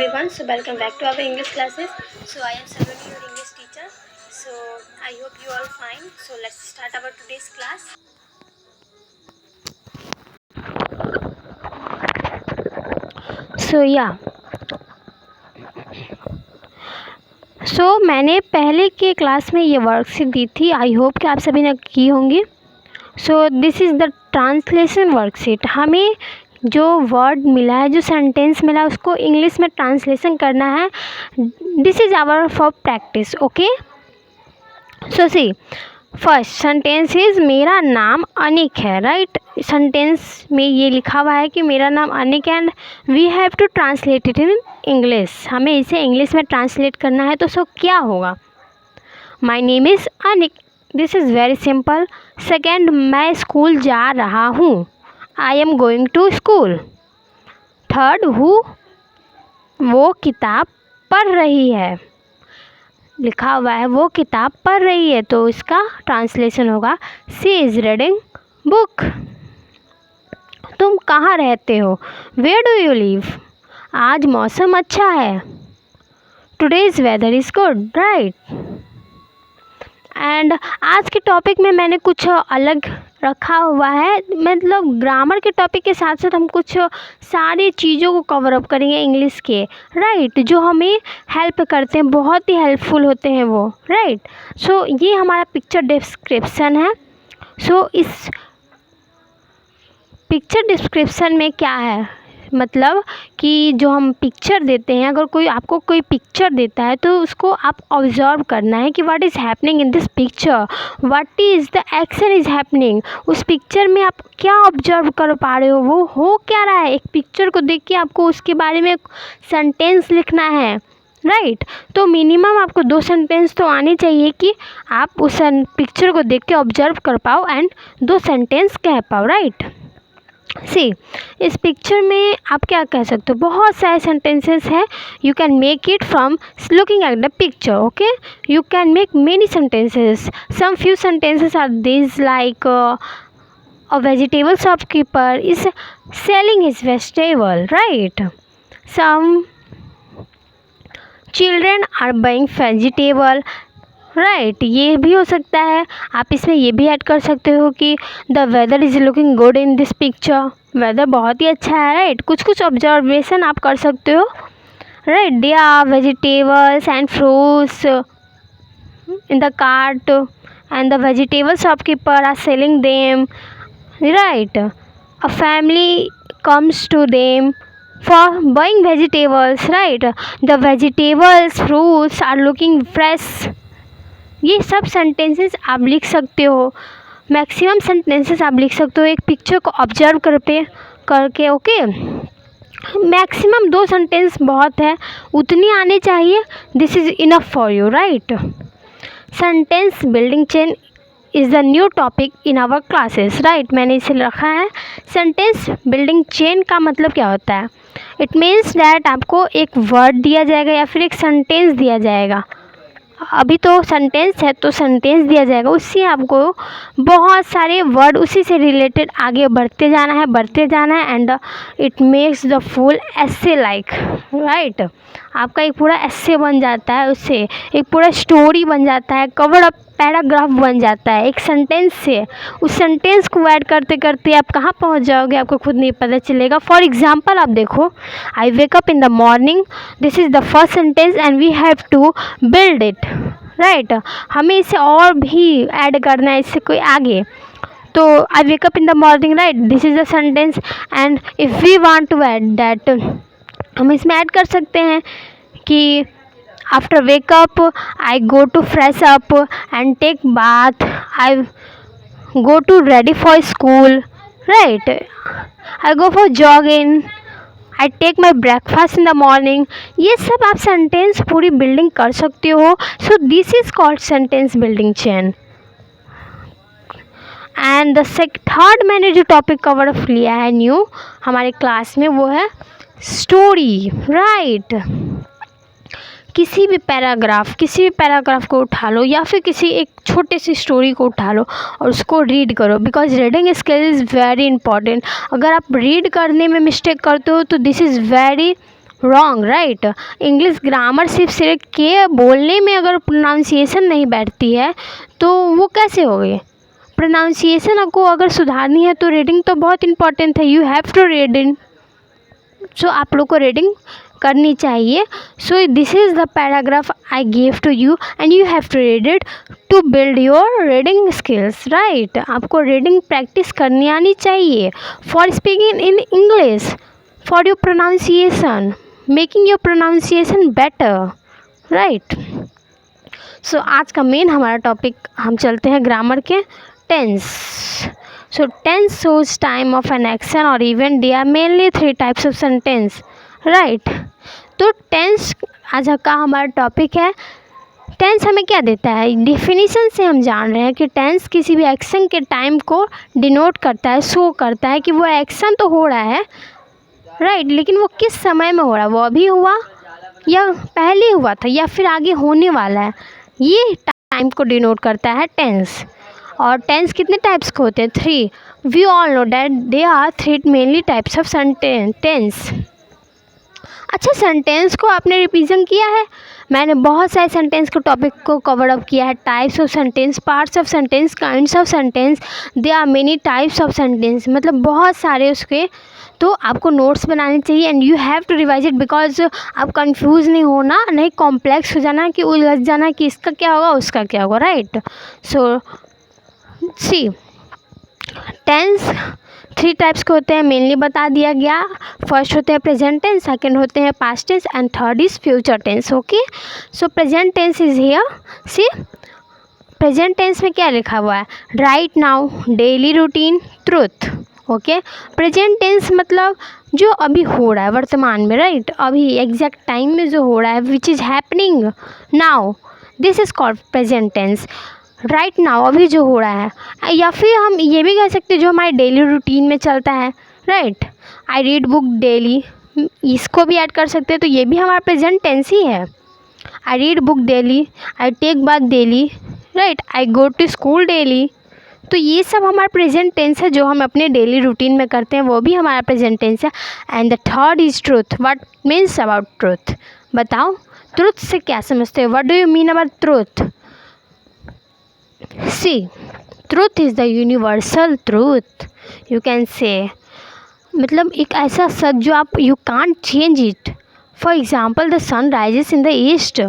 everyone, so welcome back to our English classes. So I am Saloni, your English teacher. So I hope you all fine. So let's start our today's class. मैंने पहले के class में ये worksheet दी थी. I hope कि आप सभी ने की होंगी. सो this is the translation worksheet. हमें जो वर्ड मिला है, जो सेंटेंस मिला है, उसको इंग्लिश में ट्रांसलेशन करना है. This is our for practice. Okay, so see first sentence is मेरा नाम अनिक है. राइट, सेंटेंस में ये लिखा हुआ है कि मेरा नाम Anik and we have to translate it in English. हमें इसे इंग्लिश में ट्रांसलेट करना है. तो सो क्या होगा? My name is Anik. This is very simple. Second, मैं स्कूल जा रहा हूँ. I am going to school. Third, वो किताब पढ़ रही है. लिखा हुआ है वो किताब पढ़ रही है, तो इसका ट्रांसलेशन होगा शी इज़ रीडिंग बुक. तुम कहाँ रहते हो? Where do you live? आज मौसम अच्छा है. Today's weather is good. Right. And आज के टॉपिक में मैंने कुछ अलग रखा हुआ है. मतलब ग्रामर के टॉपिक के साथ साथ हम कुछ सारी चीज़ों को कवर अप करेंगे इंग्लिश के. राइट, जो हमें हेल्प करते हैं, बहुत ही हेल्पफुल होते हैं वो. राइट. सो ये हमारा पिक्चर डिस्क्रिप्शन है. सो इस पिक्चर डिस्क्रिप्शन में क्या है, मतलब कि जो हम पिक्चर देते हैं, अगर कोई आपको कोई पिक्चर देता है तो उसको आप ऑब्जर्व करना है कि what is happening in this picture, what is the action is happening. उस पिक्चर में आप क्या ऑब्जर्व कर पा रहे हो, वो हो क्या रहा है. एक पिक्चर को देख के आपको उसके बारे में सेंटेंस लिखना है. राइट. तो मिनिमम आपको 2 सेंटेंस तो आने चाहिए कि आप उस पिक्चर को देख के ऑब्जर्व कर पाओ एंड 2 सेंटेंस कह पाओ. राइट. सी, इस पिक्चर में आप क्या कह सकते हो, बहुत सारे सेंटेंसेस हैं. You can make it from looking at the picture. Okay, you can make many sentences. Some few sentences are this like a vegetable shopkeeper is selling his vegetable. Right. Some children are buying vegetable. Right, ये भी हो सकता है. आप इसमें ये भी add कर सकते हो कि the weather is looking good in this picture. Weather बहुत ही अच्छा है. राइट. कुछ ऑब्जर्वेशन आप कर सकते हो. Right. They are vegetables and fruits in the cart and the vegetable shopkeeper are selling them. Right. A family comes to them for buying vegetables. Right. The vegetables, fruits are looking fresh. ये सब sentences आप लिख सकते हो. Maximum sentences आप लिख सकते हो एक पिक्चर को ऑब्जर्व करके. ओके, मैक्सिमम 2 सेंटेंस बहुत है, उतनी आने चाहिए. This is enough for you. Right. Sentence building chain is the new topic in our classes. Right, मैंने इसे रखा है. सेंटेंस बिल्डिंग चेन का मतलब क्या होता है? इट मीन्स डैट आपको एक वर्ड दिया जाएगा या फिर एक सेंटेंस दिया जाएगा. अभी तो सेंटेंस है तो सेंटेंस दिया जाएगा, उससे आपको बहुत सारे वर्ड उसी से रिलेटेड आगे बढ़ते जाना है and it makes the full essay like. Right. आपका एक पूरा एस्से बन जाता है, उससे एक पूरा स्टोरी बन जाता है, कवर अप पैराग्राफ बन जाता है एक सेंटेंस से. उस सेंटेंस को ऐड करते करते आप कहाँ पहुँच जाओगे आपको खुद नहीं पता चलेगा. फॉर एग्जाम्पल आप देखो, I wake up in the morning. This is the first sentence and we have to build it. Right. हमें इसे और भी ऐड करना है इससे कोई आगे. तो I wake up in the morning. Right. This is the sentence and if we want to add that, हम इसमें ऐड कर सकते हैं कि after wake up I go to fresh up and take bath. I go to ready for school. Right. I go for jogging. I take my breakfast in the morning. ये सब आप sentence पूरी building कर सकते हो. सो this is called sentence building chain. And the third मैंने जो topic cover up लिया है न्यू हमारे क्लास में, वो है स्टोरी. राइट. किसी भी पैराग्राफ को उठा लो या फिर किसी एक छोटे सी स्टोरी को उठा लो और उसको रीड करो. Because reading skill is very important. अगर आप रीड करने में मिस्टेक करते हो तो this is very wrong, right. English grammar सिर्फ के बोलने में अगर प्रोनाउंसिएशन नहीं बैठती है तो वो कैसे होगी। प्रोनाउंसिएशन आपको अगर सुधारनी है तो रीडिंग तो बहुत इंपॉर्टेंट है, you have to reading. So आप लोग को रीडिंग करनी चाहिए। So this is the paragraph I give to you and you have to read it to build your reading skills, right. आपको रीडिंग प्रैक्टिस करनी आनी चाहिए for speaking in English, for your pronunciation, making your pronunciation better, right. So आज का main हमारा topic हम चलते हैं ग्रामर के tense. So tense shows time of an action और event. They are mainly 3 types of sentence, right. तो tense आज का हमारा टॉपिक है। टेंस हमें क्या देता है, डिफिनीशन से हम जान रहे हैं कि टेंस किसी भी एक्शन के टाइम को डिनोट करता है, शो करता है कि वो एक्शन तो हो रहा है, राइट, लेकिन वो किस समय में हो रहा है, वो अभी हुआ या पहले हुआ था या फिर आगे होने वाला है, ये टाइम को डिनोट करता है टेंस। और टेंस कितने टाइप्स के होते हैं, 3। We all know that they are 3 mainly types of tense. अच्छा, सेंटेंस को आपने रिवीजन किया है, मैंने बहुत सारे सेंटेंस को टॉपिक को कवर अप किया है। Types of sentence, parts of sentence, kinds of sentence, they are many types of sentence, मतलब बहुत सारे उसके। तो आपको नोट्स बनाने चाहिए and you have to revise it because आप कंफ्यूज नहीं होना, नहीं कॉम्प्लेक्स हो जाना कि उलझ जाना कि इसका क्या होगा उसका क्या होगा, राइट। सो सी टेंस 3 टाइप्स के होते हैं, मेनली बता दिया गया। फर्स्ट होते हैं प्रेजेंट टेंस, सेकंड होते हैं past tense and third is future tense, okay. So present tense is here, see present tense में क्या लिखा हुआ है, right now, daily routine, truth, okay. Present tense मतलब जो अभी हो रहा है वर्तमान में, राइट, अभी एग्जैक्ट टाइम में जो हो रहा है, which is happening now, this is called present tense. Right now अभी जो हो रहा है, या फिर हम ये भी कह सकते हैं जो हमारे डेली रूटीन में चलता है, राइट। आई रीड बुक डेली, इसको भी ऐड कर सकते हैं, तो ये भी हमारा प्रेजेंट टेंस ही है। I read book daily, I take bath daily, right, I go to school daily, तो ये सब हमारा प्रेजेंट टेंस है जो हम अपने डेली रूटीन में करते हैं, वो भी हमारा प्रेजेंट टेंस है। And the third is truth. What means about truth, बताओ ट्रूथ से क्या समझते हो, what do you mean about truth. See, truth is the universal truth, you can say, मतलब एक ऐसा सच जो आप you can't change it. For example, the sun rises in the east,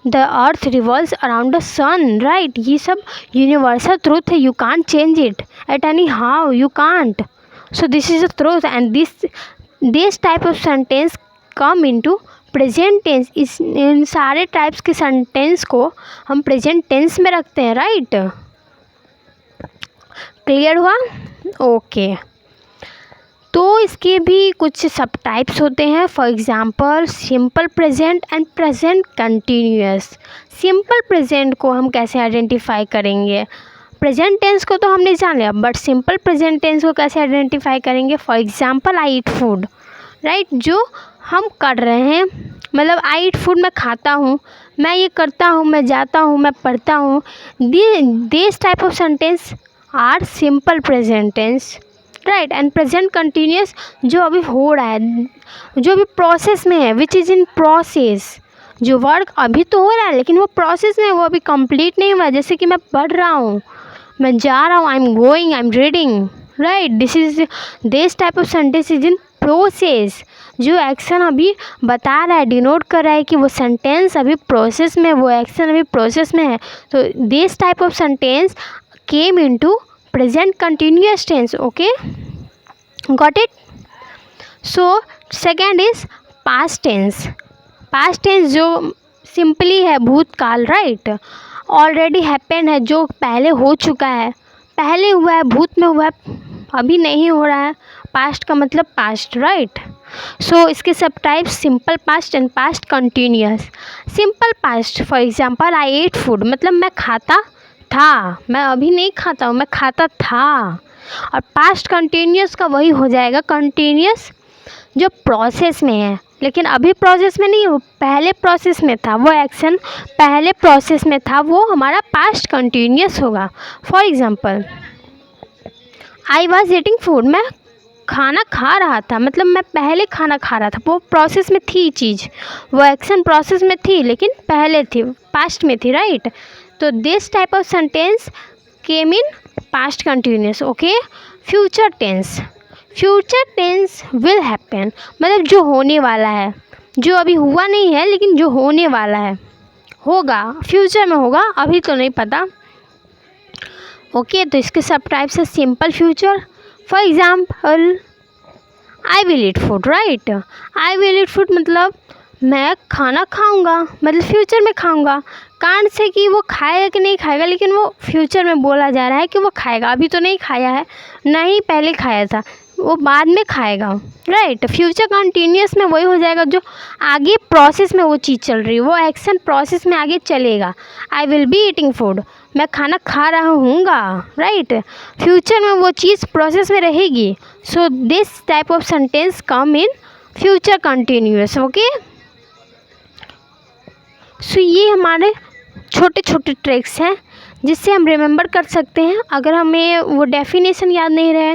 the earth revolves around the sun, right, ये सब universal truth है, you can't change it at any how, you can't. So this is the truth and this type of sentence come into present tense. इन सारे types के sentence को हम present tense में रखते हैं, राइट। क्लियर हुआ, ओके। तो इसके भी कुछ सब टाइप्स होते हैं, for example simple present and present continuous. Simple present को हम कैसे आइडेंटिफाई करेंगे, प्रेजेंट टेंस को तो हमने जान लिया, बट सिंपल प्रेजेंट टेंस को कैसे आइडेंटिफाई करेंगे। For example I eat food, right, जो हम कर रहे हैं, मतलब आई ईट फूड मैं खाता हूँ, मैं ये करता हूँ, मैं जाता हूँ, मैं पढ़ता हूँ, this type of sentence are simple present tense, right. And present continuous जो अभी हो रहा है, जो अभी प्रोसेस में है, विच इज़ इन प्रोसेस, जो वर्क अभी तो हो रहा है लेकिन वो प्रोसेस में है, वो अभी कंप्लीट नहीं हुआ है। जैसे कि मैं पढ़ रहा हूँ, मैं जा रहा हूँ, I am going, I am reading, right, this type of sentence is in process, जो एक्शन अभी बता रहा है, डिनोट कर रहा है कि वो सेंटेंस अभी प्रोसेस में, वो एक्शन अभी प्रोसेस में है। तो this type of sentence came into present continuous tense, okay, got it. So second is past tense. Past tense जो सिंपली है भूतकाल, राइट, ऑलरेडी हैपन है, जो पहले हो चुका है, पहले हुआ है, भूत में हुआ है, अभी नहीं हो रहा है। पास्ट का मतलब पास्ट, राइट। सो इसके सब types simple past and past continuous. Simple past, for example I ate food, मतलब मैं खाता था, मैं अभी नहीं खाता हूँ, मैं खाता था। और पास्ट कंटिन्यूअस का वही हो जाएगा, कंटिन्यूअस जो प्रोसेस में है, लेकिन अभी प्रोसेस में नहीं, वो पहले प्रोसेस में था, वो एक्शन पहले प्रोसेस में था, वो हमारा पास्ट कंटिन्यूअस होगा। For example I was eating food, मैं खाना खा रहा था, मतलब मैं पहले खाना खा रहा था, वो प्रोसेस में थी चीज़, वो एक्शन प्रोसेस में थी लेकिन पहले थी, पास्ट में थी, राइट। तो this type of sentence came in past continuous. Okay, future tense, future tense will happen, मतलब जो होने वाला है, जो अभी हुआ नहीं है लेकिन जो होने वाला है, होगा, फ्यूचर में होगा, अभी तो नहीं पता। ओके, तो इसके सब टाइप्स है simple future. For example, I will eat food, right. I will eat food मतलब मैं खाना खाऊंगा, मतलब फ्यूचर में खाऊंगा। कांट से कि वो खाएगा कि नहीं खाएगा, लेकिन वो फ्यूचर में बोला जा रहा है कि वो खाएगा, अभी तो नहीं खाया है, ना ही पहले खाया था, वो बाद में खाएगा, राइट। फ्यूचर कंटिन्यूस में वही हो जाएगा जो आगे प्रोसेस में वो चीज़ चल रही है, वो एक्शन प्रोसेस में आगे चलेगा। I will be eating food, मैं खाना खा रहा हूँगा, राइट। फ्यूचर में वो चीज़ प्रोसेस में रहेगी। So this type of sentence come in future continuous. Okay, so ये हमारे छोटे छोटे ट्रिक्स हैं जिससे हम रिमेंबर कर सकते हैं। अगर हमें वो डेफिनेशन याद नहीं रहे,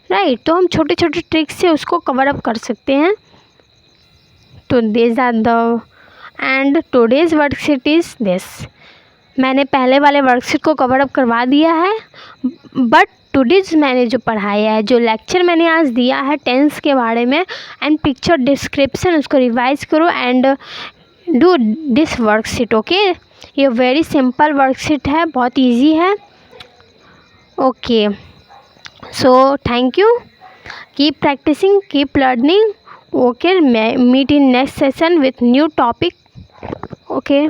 राइट, तो हम छोटे छोटे ट्रिक्स से उसको कवर अप कर सकते हैं। तो this are the and today's worksheet is this. मैंने पहले वाले वर्कशीट को कवर अप करवा दिया है, बट टुडेज मैंने जो पढ़ाया है, जो लेक्चर मैंने आज दिया है टेंस के बारे में एंड पिक्चर डिस्क्रिप्शन, उसको रिवाइज करो and do this worksheet. Okay, ये वेरी सिंपल वर्कशीट है, बहुत इजी है। Okay, so thank you, keep practicing, keep learning. Okay, meet in next session with new topic. Okay.